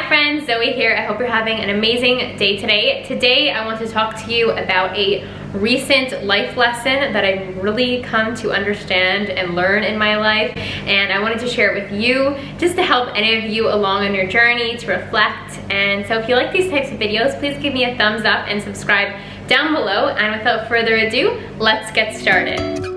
friends, Zoe here. I hope you're having an amazing day today. Today I want to talk to you about a recent life lesson that I've really come to understand and learn in my life, and I wanted to share it with you just to help any of you along on your journey to reflect. And so if you like these types of videos, please give me a thumbs up and subscribe down below. And without further ado, let's get started.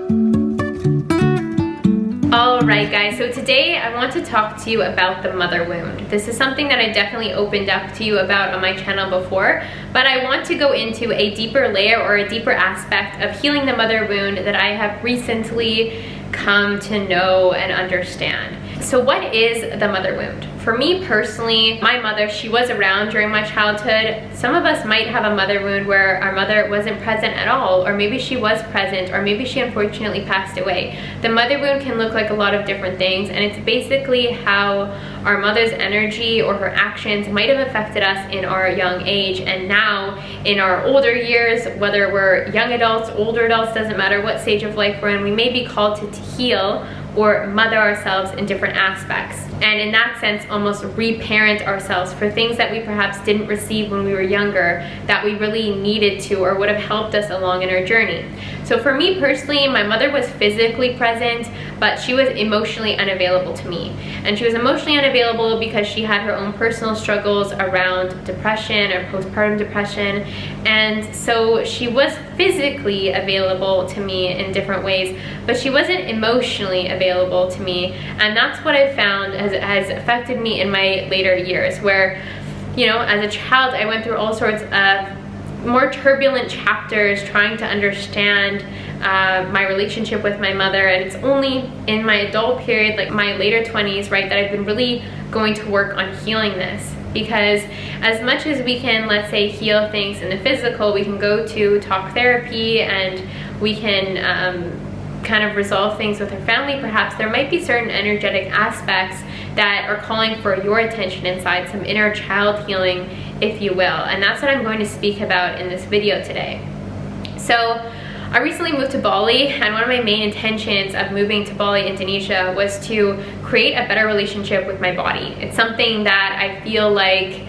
Alright guys, so today I want to talk to you about the mother wound. This is something that I definitely opened up to you about on my channel before, but I want to go into a deeper layer or a deeper aspect of healing the mother wound that I have recently come to know and understand. So what is the mother wound? For me personally, my mother, she was around during my childhood. Some of us might have a mother wound where our mother wasn't present at all, or maybe she was present, or maybe she unfortunately passed away. The mother wound can look like a lot of different things, and it's basically how our mother's energy or her actions might have affected us in our young age, and now in our older years, whether we're young adults, older adults, doesn't matter what stage of life we're in, we may be called to heal or mother ourselves in different aspects. And in that sense, almost reparent ourselves for things that we perhaps didn't receive when we were younger that we really needed to or would have helped us along in our journey. So for me personally, my mother was physically present, but she was emotionally unavailable to me. And she was emotionally unavailable because she had her own personal struggles around depression or postpartum depression. And so she was physically available to me in different ways, but she wasn't emotionally available to me. And that's what I found has affected me in my later years, where, you know, as a child, I went through all sorts of more turbulent chapters trying to understand my relationship with my mother, and it's only in my adult period, like my later 20s, right, that I've been really going to work on healing this. Because as much as we can, let's say, heal things in the physical, we can go to talk therapy and we can kind of resolve things with our family, perhaps there might be certain energetic aspects that are calling for your attention inside, some inner child healing, if you will. And that's what I'm going to speak about in this video today. So I recently moved to Bali, and one of my main intentions of moving to Bali, Indonesia, was to create a better relationship with my body. It's something that I feel like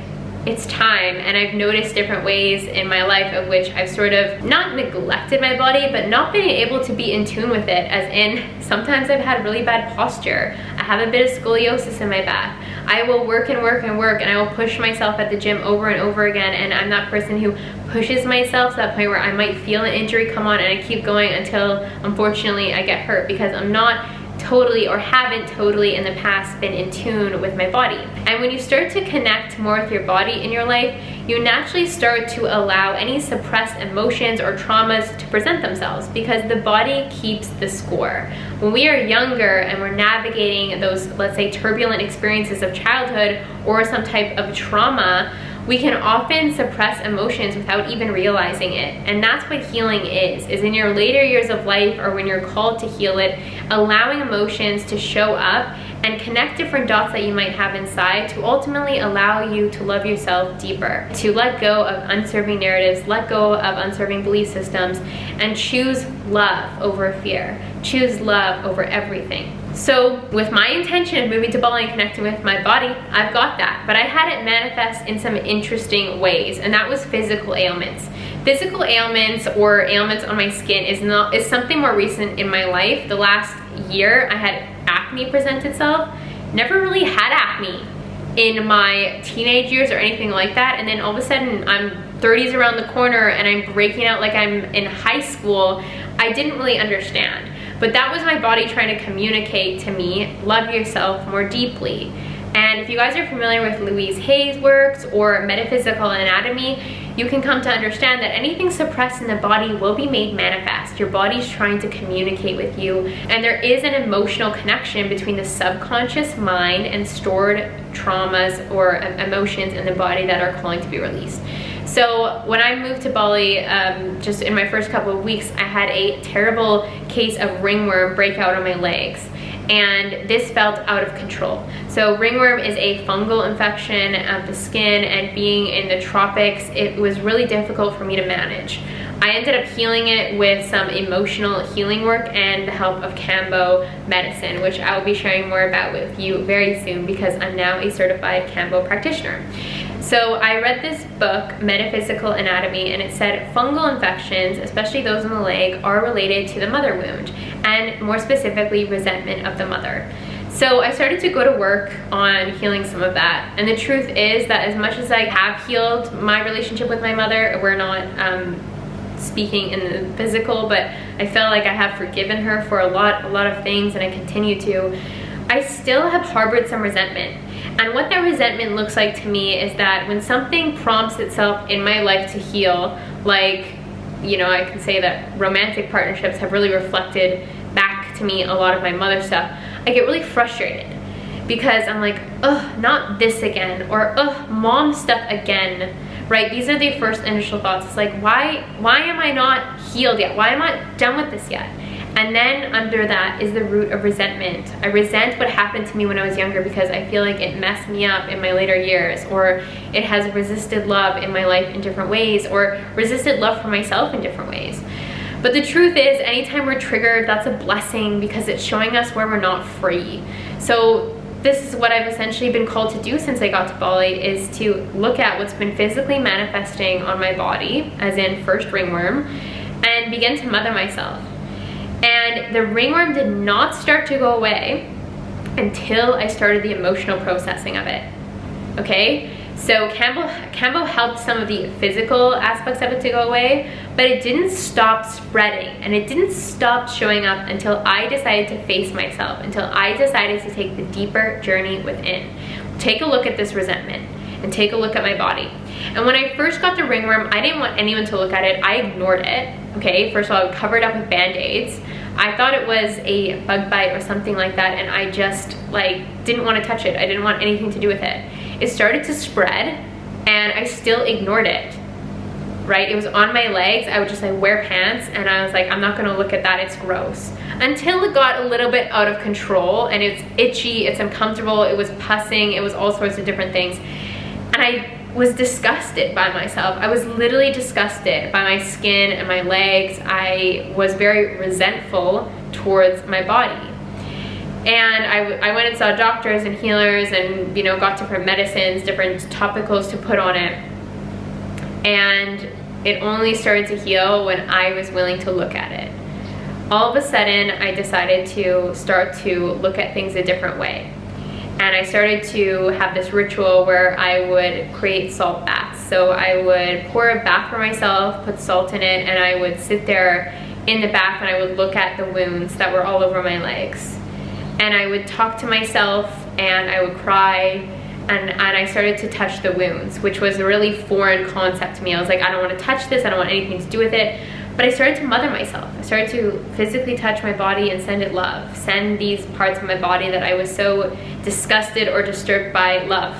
it's time, and I've noticed different ways in my life of which I've sort of not neglected my body, but not been able to be in tune with it, as in sometimes I've had really bad posture. I have a bit of scoliosis in my back. I will work and work and work, and I will push myself at the gym over and over again, and I'm that person who pushes myself to that point where I might feel an injury come on, and I keep going until unfortunately I get hurt because I'm not totally or haven't totally in the past been in tune with my body. And when you start to connect more with your body in your life, you naturally start to allow any suppressed emotions or traumas to present themselves, because the body keeps the score. When we are younger and we're navigating those, let's say, turbulent experiences of childhood or some type of trauma, we can often suppress emotions without even realizing it. And that's what healing is in your later years of life, or when you're called to heal it, allowing emotions to show up and connect different dots that you might have inside to ultimately allow you to love yourself deeper, to let go of unserving narratives, let go of unserving belief systems, and choose love over fear, choose love over everything. So with my intention of moving to Bali and connecting with my body, I've got that, but I had it manifest in some interesting ways, and that was physical ailments. Physical ailments or ailments on my skin is something more recent in my life. The last year I had acne present itself. Never really had acne in my teenage years or anything like that, and then all of a sudden I'm 30s around the corner and I'm breaking out like I'm in high school. I didn't really understand. But that was my body trying to communicate to me, love yourself more deeply. And if you guys are familiar with Louise Hay's works or metaphysical anatomy, you can come to understand that anything suppressed in the body will be made manifest. Your body's trying to communicate with you, and there is an emotional connection between the subconscious mind and stored traumas or emotions in the body that are calling to be released. So when I moved to Bali, just in my first couple of weeks, I had a terrible case of ringworm breakout on my legs. And this felt out of control. So ringworm is a fungal infection of the skin, and being in the tropics, it was really difficult for me to manage. I ended up healing it with some emotional healing work and the help of Kambo medicine, which I will be sharing more about with you very soon because I'm now a certified Kambo practitioner. So I read this book, Metaphysical Anatomy, and it said fungal infections, especially those in the leg, are related to the mother wound, and more specifically, resentment of the mother. So I started to go to work on healing some of that. And the truth is that as much as I have healed my relationship with my mother, we're not speaking in the physical, but I feel like I have forgiven her for a lot of things, and I continue to. I still have harbored some resentment. And what that resentment looks like to me is that when something prompts itself in my life to heal, like, you know, I can say that romantic partnerships have really reflected back to me a lot of my mother stuff, I get really frustrated because I'm like, ugh, not this again, or ugh, mom stuff again, right? These are the first initial thoughts. It's like, why am I not healed yet? Why am I not done with this yet? And then under that is the root of resentment. I resent what happened to me when I was younger because I feel like it messed me up in my later years, or it has resisted love in my life in different ways, or resisted love for myself in different ways. But the truth is, anytime we're triggered, that's a blessing because it's showing us where we're not free. So this is what I've essentially been called to do since I got to Bali, is to look at what's been physically manifesting on my body, as in first ringworm, and begin to mother myself. And the ringworm did not start to go away until I started the emotional processing of it, okay? So Kambo helped some of the physical aspects of it to go away, but it didn't stop spreading, and it didn't stop showing up until I decided to face myself, until I decided to take the deeper journey within. Take a look at this resentment and take a look at my body. And when I first got the ringworm, I didn't want anyone to look at it. I ignored it, okay? First of all, I would cover it up with Band-Aids. I thought it was a bug bite or something like that, and I just like didn't want to touch it. I didn't want anything to do with it. It started to spread, and I still ignored it, right? It was on my legs. I would just like wear pants, and I was like, I'm not gonna look at that, it's gross. Until it got a little bit out of control, and it's itchy, it's uncomfortable, it was pussing, it was all sorts of different things. And I was disgusted by myself. I was literally disgusted by my skin and my legs. I was very resentful towards my body. And I went and saw doctors and healers and, you know, got different medicines, different topicals to put on it. And it only started to heal when I was willing to look at it. All of a sudden, I decided to start to look at things a different way. And I started to have this ritual where I would create salt baths. So I would pour a bath for myself, put salt in it, and I would sit there in the bath and I would look at the wounds that were all over my legs. And I would talk to myself and I would cry, and I started to touch the wounds, which was a really foreign concept to me. I was like, I don't want to touch this, I don't want anything to do with it. But I started to mother myself. I started to physically touch my body and send it love. Send these parts of my body that I was so disgusted or disturbed by love.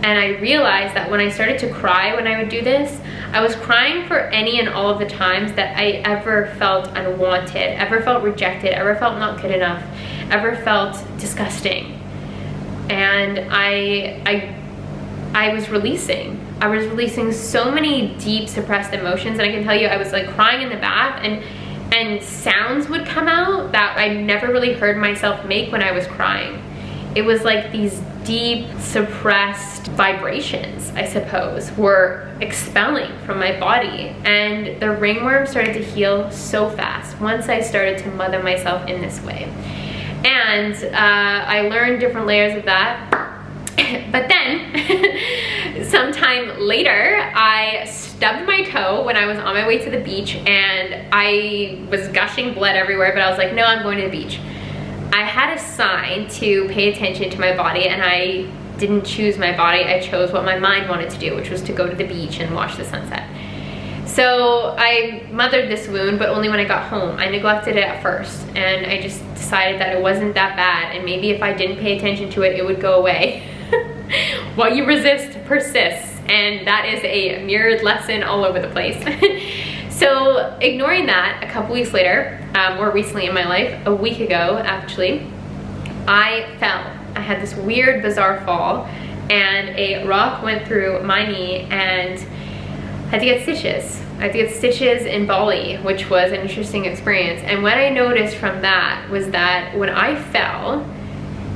And I realized that when I started to cry when I would do this, I was crying for any and all of the times that I ever felt unwanted, ever felt rejected, ever felt not good enough, ever felt disgusting. And I was releasing. I was releasing so many deep suppressed emotions, and I can tell you I was like crying in the bath, and sounds would come out that I never really heard myself make when I was crying. It was like these deep suppressed vibrations, I suppose, were expelling from my body, and the ringworm started to heal so fast once I started to mother myself in this way. And I learned different layers of that. But then, sometime later, I stubbed my toe when I was on my way to the beach, and I was gushing blood everywhere, but I was like, no, I'm going to the beach. I had a sign to pay attention to my body, and I didn't choose my body. I chose what my mind wanted to do, which was to go to the beach and watch the sunset. So I mothered this wound, but only when I got home. I neglected it at first, and I just decided that it wasn't that bad, and maybe if I didn't pay attention to it, it would go away. What you resist persists, and that is a mirrored lesson all over the place. So ignoring that, a couple weeks later, more recently in my life, a week ago actually, I fell. I had this weird, bizarre fall, and a rock went through my knee, and had to get stitches. I had to get stitches in Bali, which was an interesting experience. And what I noticed from that was that when I fell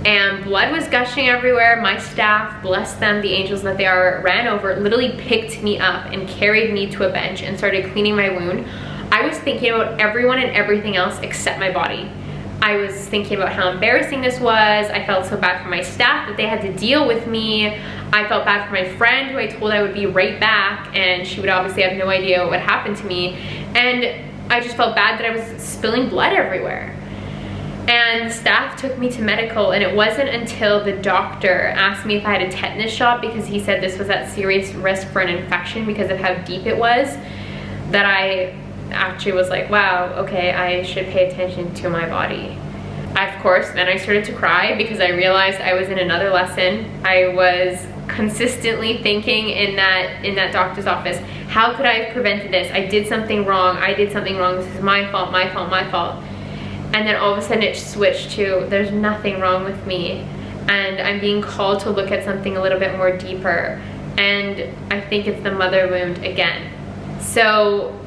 and blood was gushing everywhere, my staff, bless them, the angels that they are, ran over, literally picked me up and carried me to a bench and started cleaning my wound. I was thinking about everyone and everything else except my body. I was thinking about how embarrassing this was. I felt so bad for my staff that they had to deal with me. I felt bad for my friend who I told I would be right back, and she would obviously have no idea what would happen to me. And I just felt bad that I was spilling blood everywhere. And the staff took me to medical, and it wasn't until the doctor asked me if I had a tetanus shot, because he said this was at serious risk for an infection because of how deep it was, that I actually was like, wow, okay, I should pay attention to my body. Of course, then I started to cry because I realized I was in another lesson. I was consistently thinking in that doctor's office, how could I have prevented this? I did something wrong. I did something wrong. This is my fault, my fault, my fault. And then all of a sudden it switched to, there's nothing wrong with me. And I'm being called to look at something a little bit more deeper. And I think it's the mother wound again. So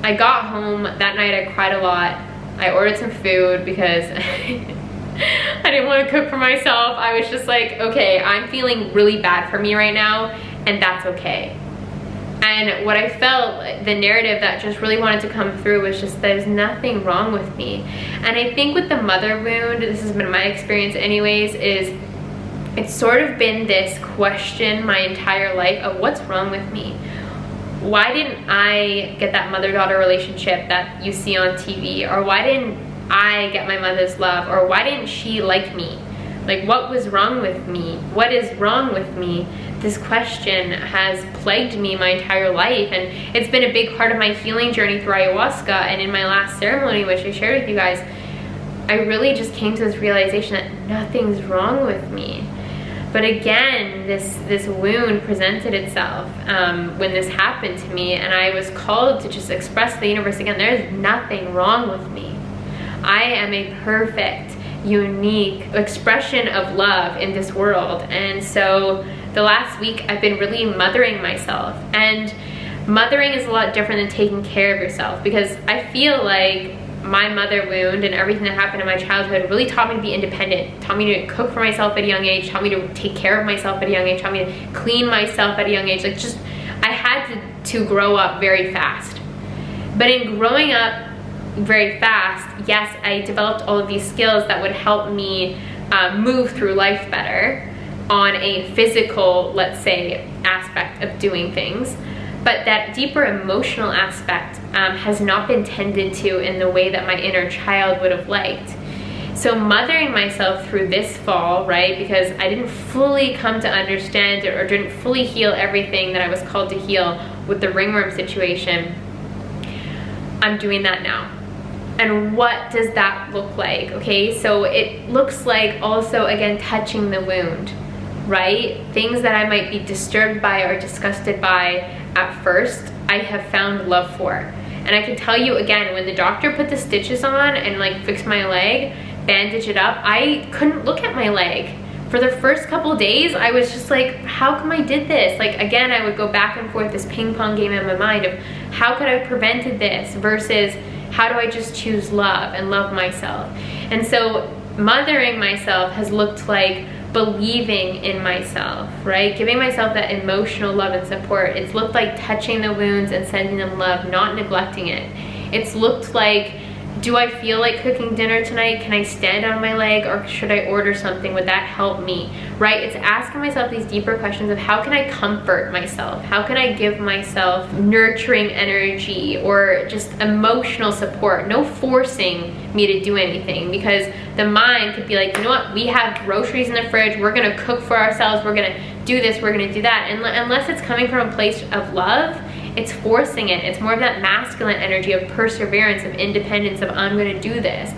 I got home that night, I cried a lot. I ordered some food because I didn't want to cook for myself. I was just like, okay, I'm feeling really bad for me right now, and that's okay. And what I felt, the narrative that just really wanted to come through was just, there's nothing wrong with me. And I think with the mother wound, this has been my experience anyways, is it's sort of been this question my entire life of what's wrong with me? Why didn't I get that mother-daughter relationship that you see on TV? Or why didn't I get my mother's love? Or why didn't she like me? Like, what was wrong with me? What is wrong with me? This question has plagued me my entire life, and it's been a big part of my healing journey through ayahuasca. And in my last ceremony, which I shared with you guys, I really just came to this realization that nothing's wrong with me. But again, this wound presented itself when this happened to me, and I was called to just express to the universe again, there's nothing wrong with me. I am a perfect, unique expression of love in this world. And so the last week I've been really mothering myself, and mothering is a lot different than taking care of yourself, because I feel like my mother wound and everything that happened in my childhood really taught me to be independent, taught me to cook for myself at a young age, taught me to take care of myself at a young age, taught me to clean myself at a young age. Like, just, I had to grow up very fast. But in growing up very fast, yes, I developed all of these skills that would help me move through life better on a physical, let's say, aspect of doing things. But that deeper emotional aspect has not been tended to in the way that my inner child would have liked. So mothering myself through this fall, right, because I didn't fully come to understand it or didn't fully heal everything that I was called to heal with the ringworm situation, I'm doing that now. And what does that look like? Okay, so it looks like also, again, touching the wound, right? Things that I might be disturbed by or disgusted by at first, I have found love for. And I can tell you again, when the doctor put the stitches on and like fixed my leg, bandage it up, I couldn't look at my leg. For the first couple days, I was just like, how come I did this? Like, again, I would go back and forth, this ping pong game in my mind of how could I have prevented this versus how do I just choose love and love myself? And so mothering myself has looked like believing in myself, right? Giving myself that emotional love and support. It's looked like touching the wounds and sending them love, not neglecting it. It's looked like, do I feel like cooking dinner tonight? Can I stand on my leg, or should I order something? Would that help me, right? It's asking myself these deeper questions of how can I comfort myself? How can I give myself nurturing energy or just emotional support? No forcing me to do anything, because the mind could be like, you know what? We have groceries in the fridge. We're gonna cook for ourselves. We're gonna do this. We're gonna do that. And unless it's coming from a place of love, it's forcing it. It's more of that masculine energy of perseverance, of independence, of I'm gonna do this,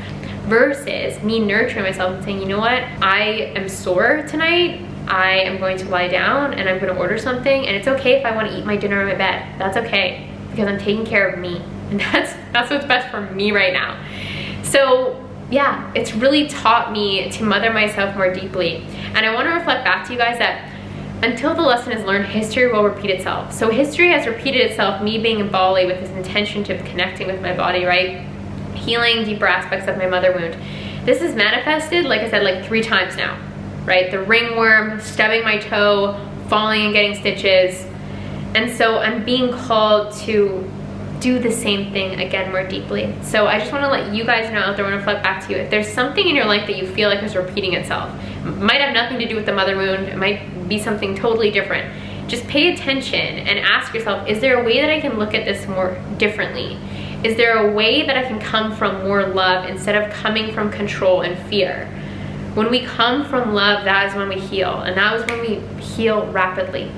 versus me nurturing myself and saying, you know what, I am sore tonight, I am going to lie down and I'm gonna order something, and it's okay if I wanna eat my dinner in my bed. That's okay, because I'm taking care of me. And that's what's best for me right now. So yeah, it's really taught me to mother myself more deeply. And I wanna reflect back to you guys that until the lesson is learned, history will repeat itself. So history has repeated itself, me being in Bali with this intention to connecting with my body, right? Healing deeper aspects of my mother wound. This is manifested, like I said, like 3 times now, right? The ringworm, stubbing my toe, falling and getting stitches. And so I'm being called to do the same thing again more deeply. So I just want to let you guys know out there, I want to flip back to you. If there's something in your life that you feel like is repeating itself, it might have nothing to do with the mother wound, it might be something totally different. Just pay attention and ask yourself, is there a way that I can look at this more differently? Is there a way that I can come from more love instead of coming from control and fear? When we come from love, that is when we heal, and that is when we heal rapidly.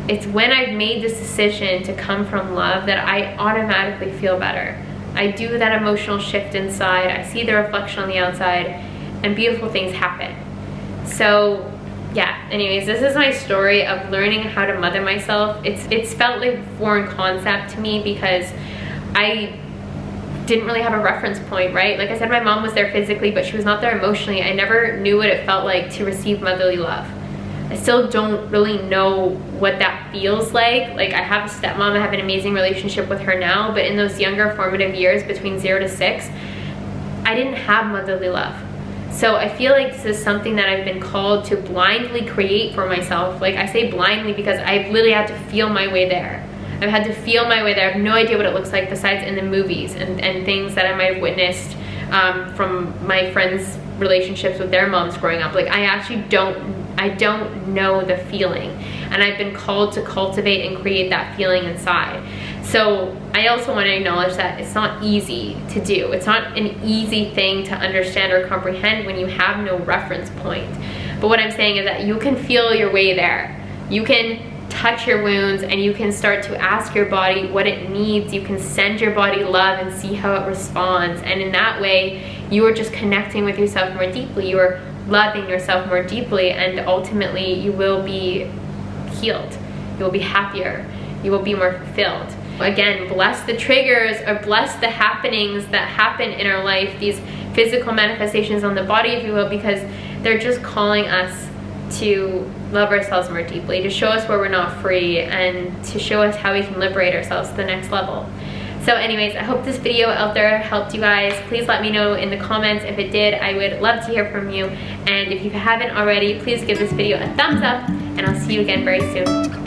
It's when I've made this decision to come from love that I automatically feel better. I do that emotional shift inside, I see the reflection on the outside, and beautiful things happen. So yeah, anyways, this is my story of learning how to mother myself. It's felt like a foreign concept to me because I didn't really have a reference point, right? Like I said, my mom was there physically, but she was not there emotionally. I never knew what it felt like to receive motherly love. I still don't really know what that feels like. Like, I have a stepmom, I have an amazing relationship with her now, but in those younger formative years between 0 to 6, I didn't have motherly love. So I feel like this is something that I've been called to blindly create for myself. Like, I say blindly because I've literally had to feel my way there. I've had to feel my way there. I have no idea what it looks like besides in the movies and things that I might have witnessed from my friends' relationships with their moms growing up. Like, I actually don't know the feeling, and I've been called to cultivate and create that feeling inside. So I also want to acknowledge that it's not easy to do. It's not an easy thing to understand or comprehend when you have no reference point. But what I'm saying is that you can feel your way there. You can touch your wounds and you can start to ask your body what it needs. You can send your body love and see how it responds. And in that way, you are just connecting with yourself more deeply. You are loving yourself more deeply, and ultimately you will be healed. You will be happier. You will be more fulfilled. Again, bless the triggers or bless the happenings that happen in our life, these physical manifestations on the body, if you will, because they're just calling us to love ourselves more deeply, to show us where we're not free, and to show us how we can liberate ourselves to the next level. So anyways, I hope this video out there helped you guys. Please let me know in the comments if it did. I would love to hear from you. And if you haven't already, please give this video a thumbs up, and I'll see you again very soon.